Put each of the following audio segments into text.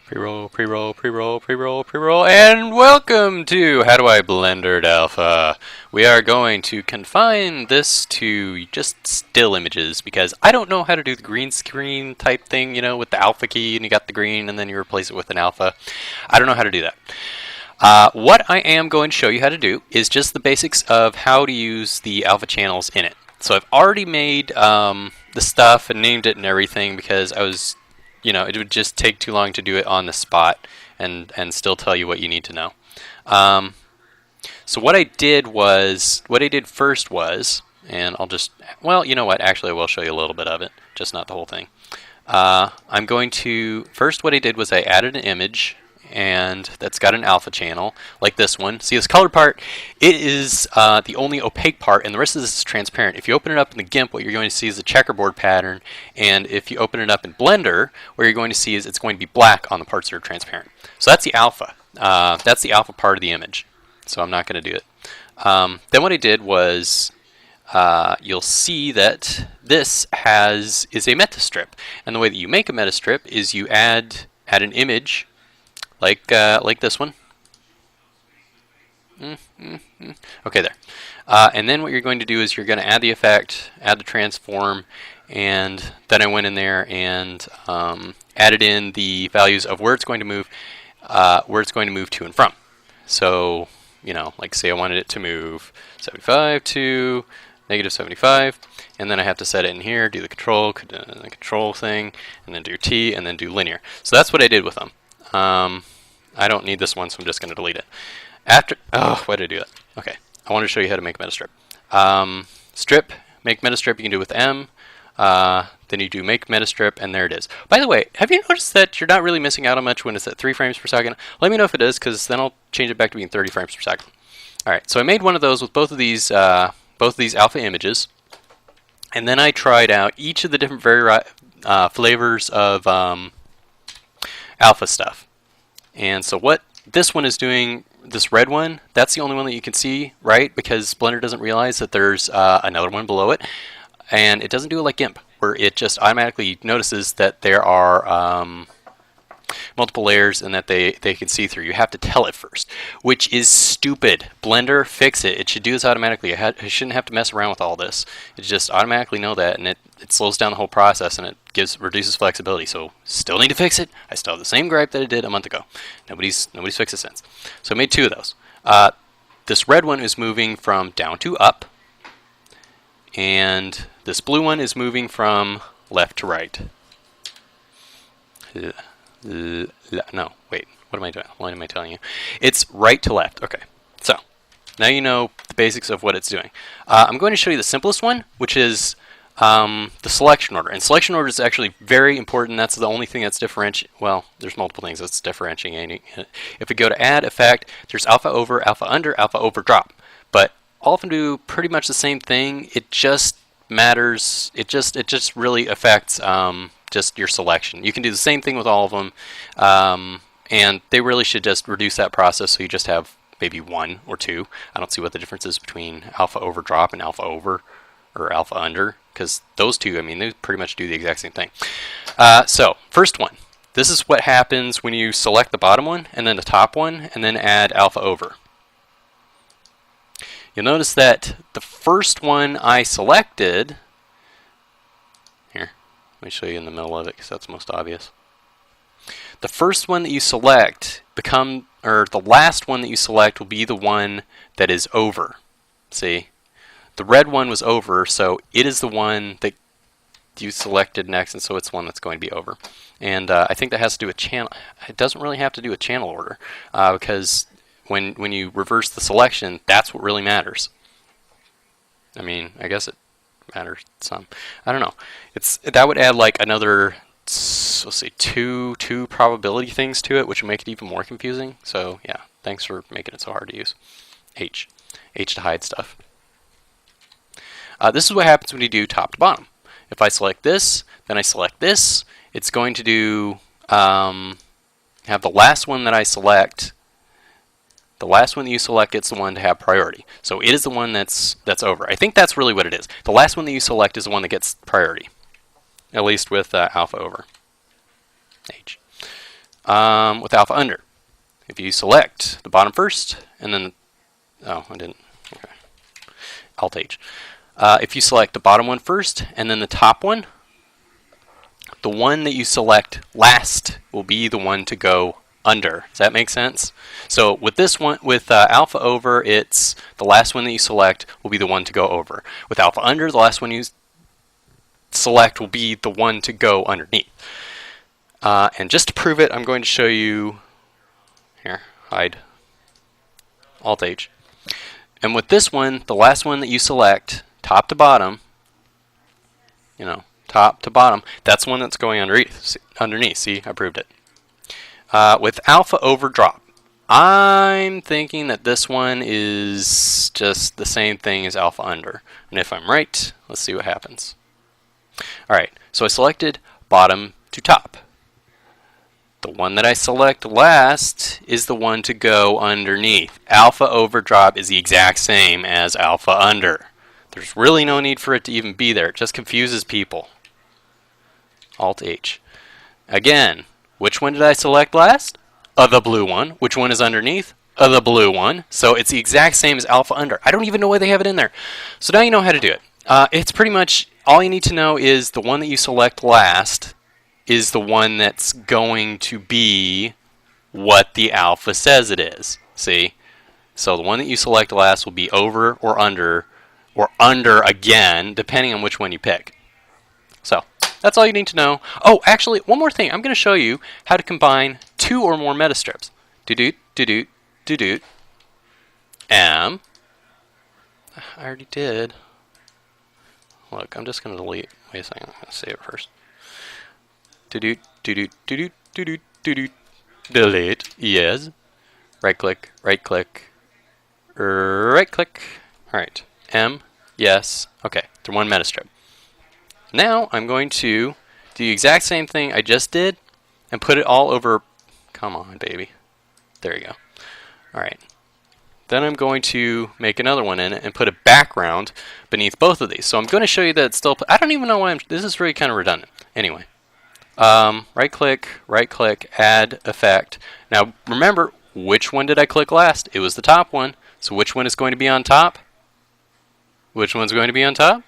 Pre-roll, pre-roll, pre-roll, pre-roll, pre-roll, and welcome to How Do I Blender Alpha. We are going to confine this to just still images because I don't know how to do the green screen type thing, you know, with the alpha key and you got the green and then you replace it with an alpha. I don't know how to do that. What I am going to show you how to do is just the basics of how to use the alpha channels in it. So I've already made the stuff and named it and everything because I was, you know, it would just take too long to do it on the spot and still tell you what you need to know. So what I did first was, and I'll just, well, you know what, actually I will show you a little bit of it, just not the whole thing. I'm going to, first what I did was I added an image, and that's got an alpha channel, like this one. See this colored part? It is the only opaque part, and the rest of this is transparent. If you open it up in the GIMP, what you're going to see is a checkerboard pattern, and if you open it up in Blender, what you're going to see is it's going to be black on the parts that are transparent. So that's the alpha. That's the alpha part of the image. So I'm not going to do it. Then what I did was, you'll see that this is a meta strip, and the way that you make a meta strip is you add an image like this one. Okay, there. And then what you're going to do is you're going to add the effect, add the transform, and then I went in there and added in the values of where it's going to move to and from. So, you know, like say I wanted it to move 75 to -75, and then I have to set it in here, do the control thing, and then do T, and then do linear. So that's what I did with them. I don't need this one, so I'm just going to delete it. Why did I do that? Okay, I want to show you how to make meta strip. Strip, make meta strip, you can do with M. Then you do make meta strip, and there it is. By the way, have you noticed that you're not really missing out on much when it's at 3 frames per second? Let me know if it is, because then I'll change it back to being 30 frames per second. Alright, so I made one of those with both of these alpha images, and then I tried out each of the different flavors of alpha stuff. And so what this one is doing, this red one, that's the only one that you can see, right? Because Blender doesn't realize that there's another one below it. And it doesn't do it like GIMP, where it just automatically notices that there are multiple layers and that they can see through. You have to tell it first, which is stupid. Blender, fix it. It should do this automatically. It shouldn't have to mess around with all this. It just automatically know that, and it slows down the whole process, and it reduces flexibility. So still need to fix it. I still have the same gripe that I did a month ago. Nobody's fixed it since. So I made 2 of those. This red one is moving from down to up, and this blue one is moving from left to right. No, wait. What am I doing? What am I telling you? It's right to left. Okay. So now you know the basics of what it's doing. I'm going to show you the simplest one, which is the selection order. And selection order is actually very important. That's the only thing that's differentiating. Well, there's multiple things that's differentiating. If we go to add effect, there's alpha over, alpha under, alpha over drop. But all of them do pretty much the same thing. It just matters. It just really affects just your selection. You can do the same thing with all of them, and they really should just reduce that process so you just have maybe 1 or 2. I don't see what the difference is between alpha over drop and alpha over or alpha under, because those two, I mean, they pretty much do the exact same thing. So first one, this is what happens when you select the bottom one and then the top one and then add alpha over. You'll notice that the first one I selected, here, let me show you in the middle of it because that's most obvious. The first one that you select the last one that you select will be the one that is over. See? The red one was over, so it is the one that you selected next, and so it's one that's going to be over. And I think that has to do with channel. It doesn't really have to do with channel order, because when you reverse the selection, that's what really matters. I mean, I guess it matters some. I don't know. That would add like another, let's see, two probability things to it, which would make it even more confusing. So yeah, thanks for making it so hard to use. H to hide stuff. This is what happens when you do top to bottom. If I select this, then I select this, it's going to do have the last one that I select. The last one that you select gets the one to have priority. So it is the one that's over. I think that's really what it is. The last one that you select is the one that gets priority, at least with alpha over. H. with alpha under. If you select the bottom first, and then, oh, I didn't, okay. Alt H. If you select the bottom one first, and then the top one, the one that you select last will be the one to go under. Does that make sense? So with this one, with alpha over, it's the last one that you select will be the one to go over. With alpha under, the last one you select will be the one to go underneath. And just to prove it, I'm going to show you, here, hide, Alt H. And with this one, the last one that you select, top to bottom, you know, top to bottom, that's one that's going underneath. See, I proved it. With alpha over drop, I'm thinking that this one is just the same thing as alpha under. And if I'm right, let's see what happens. Alright, so I selected bottom to top. The one that I select last is the one to go underneath. Alpha over drop is the exact same as alpha under. There's really no need for it to even be there. It just confuses people. Alt H. Again, which one did I select last? The blue one. Which one is underneath? The blue one. So it's the exact same as alpha under. I don't even know why they have it in there. So now you know how to do it. It's pretty much all you need to know is the one that you select last is the one that's going to be what the alpha says it is. See? So the one that you select last will be over or under again, depending on which one you pick. So that's all you need to know. Oh, actually, one more thing. I'm going to show you how to combine 2 or more meta strips. Do-doot, do-doot, do-doot. I already did. Look, I'm just going to delete. Wait a second. I'm going to save it first. Do-doot, do-doot, do-doot, do-doot, do-doot. Delete. Yes. Right-click, right-click, right-click. All right. M. Yes. Okay. They're one meta strip. Now I'm going to do the exact same thing I just did and put it all over. Come on, baby. There you go. All right. Then I'm going to make another one in it and put a background beneath both of these. So I'm going to show you that it's still. I don't even know why this is really kind of redundant. Anyway, right click, add effect. Now remember, which one did I click last? It was the top one. So which one is going to be on top? Which one's going to be on top?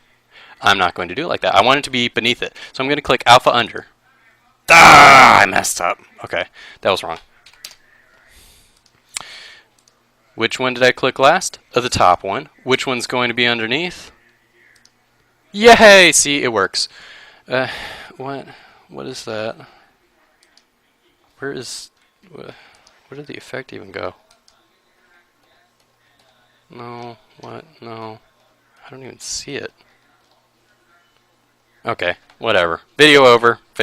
I'm not going to do it like that. I want it to be beneath it. So I'm going to click alpha under. Ah, I messed up. Okay, that was wrong. Which one did I click last? The top one. Which one's going to be underneath? Yay! See, it works. What is that? Where did the effect even go? No, what? No. I don't even see it. Okay, whatever. Video over.